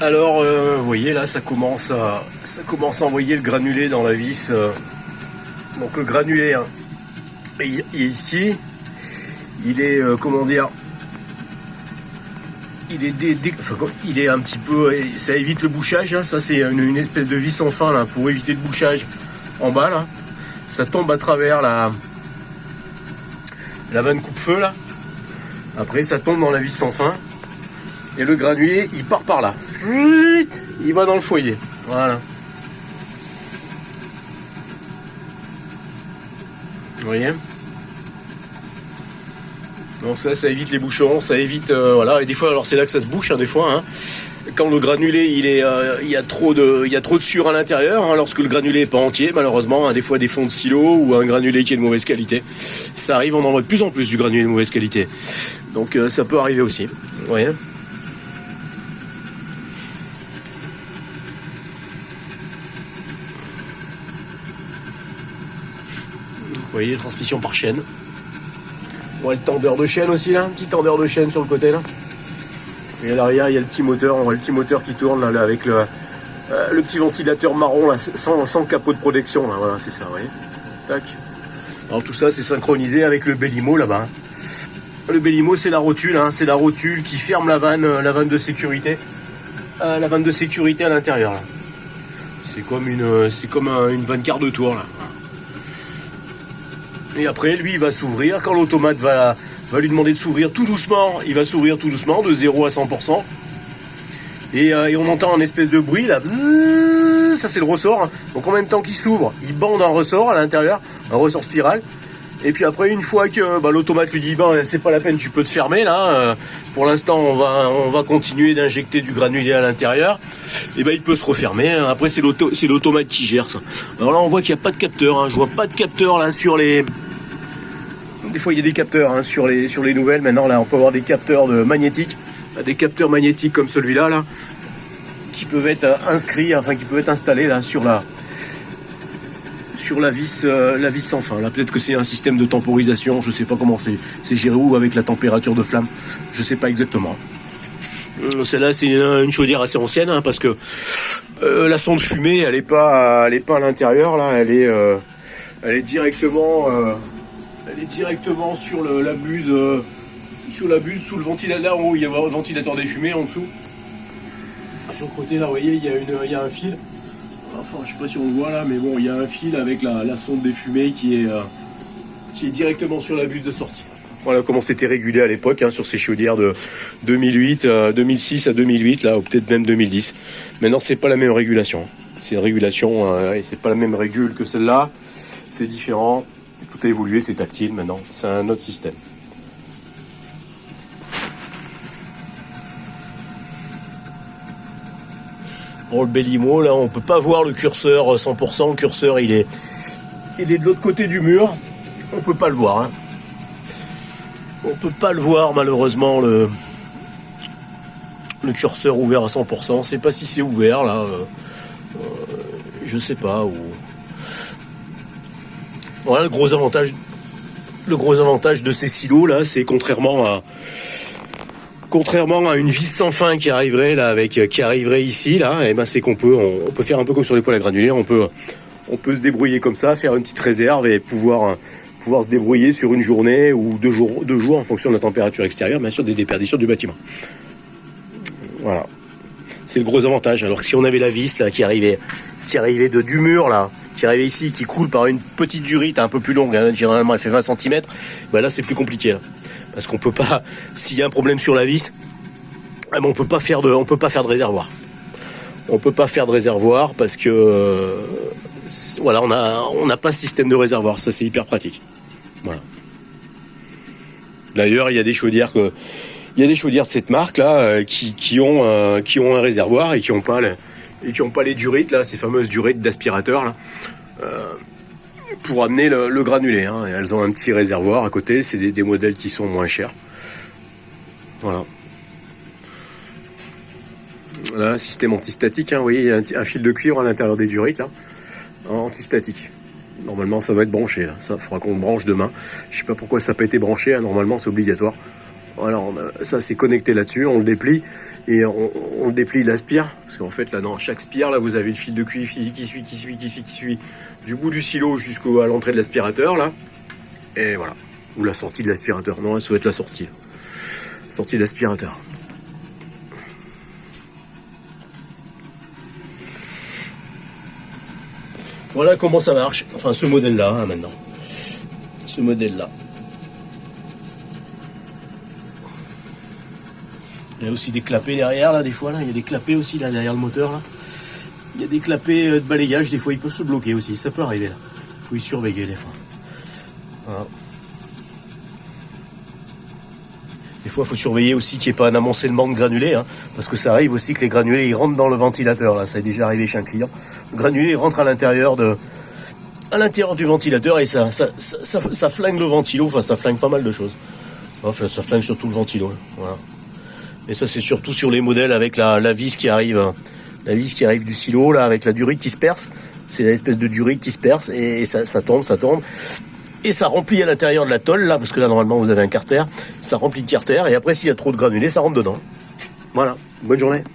Alors, vous voyez là, ça commence à envoyer le granulé dans la vis. Donc le granulé, hein, et ici, il est, comment dire, il est un petit peu, ça évite le bouchage. Hein, ça c'est une espèce de vis sans fin là pour éviter le bouchage en bas là. Ça tombe à travers la vanne coupe-feu là. Après ça tombe dans la vis sans fin. Et le granulé, il part par là. Il va dans le foyer. Voilà. Vous voyez? Donc ça évite les bouchons, ça évite... voilà. Et des fois, alors c'est là que ça se bouche, hein, des fois. Hein. Quand le granulé, il y a trop de sucre à l'intérieur. Hein, lorsque le granulé n'est pas entier, malheureusement, hein, des fois des fonds de silo ou un granulé qui est de mauvaise qualité. Ça arrive, on en voit de plus en plus du granulé de mauvaise qualité. Donc ça peut arriver aussi. Vous voyez? Vous voyez, transmission par chaîne. On voit le tendeur de chaîne aussi là, un petit tendeur de chaîne sur le côté là. Et à l'arrière, il y a le petit moteur, on voit le petit moteur qui tourne là avec le petit ventilateur marron là, sans capot de protection là, voilà, c'est ça, vous voyez. Tac. Alors tout ça, c'est synchronisé avec le Bellimo là-bas. Le Bellimo, c'est la rotule, hein, c'est la rotule qui ferme la vanne de sécurité. La vanne de sécurité à l'intérieur là. C'est comme une vanne quart de tour là. Et après, lui, il va s'ouvrir. Quand l'automate va lui demander de s'ouvrir tout doucement, il va s'ouvrir tout doucement, de 0 à 100%. Et on entend un espèce de bruit, là. Bzzz, ça, c'est le ressort. Donc, en même temps qu'il s'ouvre, il bande un ressort à l'intérieur, un ressort spirale. Et puis après, une fois que l'automate lui dit, c'est pas la peine, tu peux te fermer, là. Pour l'instant, on va continuer d'injecter du granulé à l'intérieur. Et il peut se refermer. Après, c'est l'automate qui gère ça. Alors là, on voit qu'il n'y a pas de capteur. Hein. Je vois pas de capteur, là, sur les... Des fois, il y a des capteurs hein, sur les nouvelles. Maintenant, là, on peut avoir des capteurs magnétiques. Des capteurs magnétiques comme celui-là, là, qui peuvent être inscrits, enfin, qui peuvent être installés, là, sur la vis sans fin. Là, peut-être que c'est un système de temporisation. Je sais pas comment c'est géré ou avec la température de flamme. Je sais pas exactement. Celle-là, c'est une chaudière assez ancienne, hein, parce que la sonde fumée, elle est pas à l'intérieur, là. Elle est directement... Elle est directement sur la buse, sous le ventilateur, là où il y a un ventilateur des fumées en dessous. Sur le côté là, vous voyez, il y a un fil. Enfin, je sais pas si on le voit là, mais bon, il y a un fil avec la sonde des fumées qui est directement sur la buse de sortie. Voilà comment c'était régulé à l'époque, hein, sur ces chaudières de 2006 à 2008, là, ou peut-être même 2010. Maintenant, c'est pas la même régulation. C'est une régulation, et c'est pas la même régule que celle-là. C'est différent. Tout a évolué, c'est tactile maintenant, c'est un autre système. Bon, le Bellimo, là, on peut pas voir le curseur 100%. Le curseur, il est de l'autre côté du mur. On peut pas le voir. Hein. On peut pas le voir, malheureusement, le curseur ouvert à 100%. Je sais pas si c'est ouvert, là. Je sais pas. Voilà, le gros avantage de ces silos là, c'est contrairement à une vis sans fin qui arriverait là qui arriverait ici là, et c'est qu'on peut faire un peu comme sur les poêles à granulés, on peut se débrouiller comme ça, faire une petite réserve et pouvoir se débrouiller sur une journée ou deux jours en fonction de la température extérieure, bien sûr des déperditions du bâtiment. Voilà, c'est le gros avantage. Alors que si on avait la vis là qui arrivait du mur là, qui arrive ici, qui coule par une petite durite un peu plus longue, hein, généralement elle fait 20 cm, là c'est plus compliqué là. Parce qu'on peut pas, s'il y a un problème sur la vis, on peut pas faire de réservoir. On peut pas faire de réservoir parce que voilà, on n'a pas ce système de réservoir, ça c'est hyper pratique. Voilà. D'ailleurs, il y a des chaudières de cette marque là qui ont un réservoir et qui ont pas les durites là, ces fameuses durites d'aspirateur là, pour amener le granulé. Hein. Et elles ont un petit réservoir à côté. C'est des modèles qui sont moins chers. Voilà. Là, système antistatique. Hein. Vous voyez, il y a un fil de cuivre à l'intérieur des durites là, antistatique. Normalement, ça va être branché là. Ça, faudra qu'on le branche demain. Je sais pas pourquoi ça n'a pas été branché. Hein. Normalement, c'est obligatoire. Voilà, ça c'est connecté là-dessus. On le déplie et on le déplie, il aspire, parce qu'en fait là dans chaque spire là vous avez le fil de cuivre qui suit du bout du silo jusqu'à l'entrée de l'aspirateur là, et voilà, ou la sortie de l'aspirateur, non ça doit être la sortie de l'aspirateur. Voilà comment ça marche, enfin ce modèle là hein, maintenant, ce modèle là. Il y a aussi des clapets derrière, là, des fois, là. Il y a des clapets aussi, là, derrière le moteur, là. Il y a des clapets de balayage, des fois, ils peuvent se bloquer aussi. Ça peut arriver, là. Il faut y surveiller, des fois. Voilà. Des fois, il faut surveiller aussi qu'il n'y ait pas un amoncellement de granulés, hein, parce que ça arrive aussi que les granulés, ils rentrent dans le ventilateur, là. Ça est déjà arrivé chez un client. Le granulé rentre à l'intérieur du ventilateur et ça flingue le ventilo. Enfin, ça flingue pas mal de choses. Enfin, ça flingue surtout le ventilo. Voilà. Et ça c'est surtout sur les modèles avec la vis qui arrive du silo là, avec la durite qui se perce. C'est l'espèce de durite qui se perce et ça tombe et ça remplit à l'intérieur de la tôle là, parce que là normalement vous avez un carter, ça remplit de carter et après s'il y a trop de granulés ça rentre dedans. Voilà, bonne journée.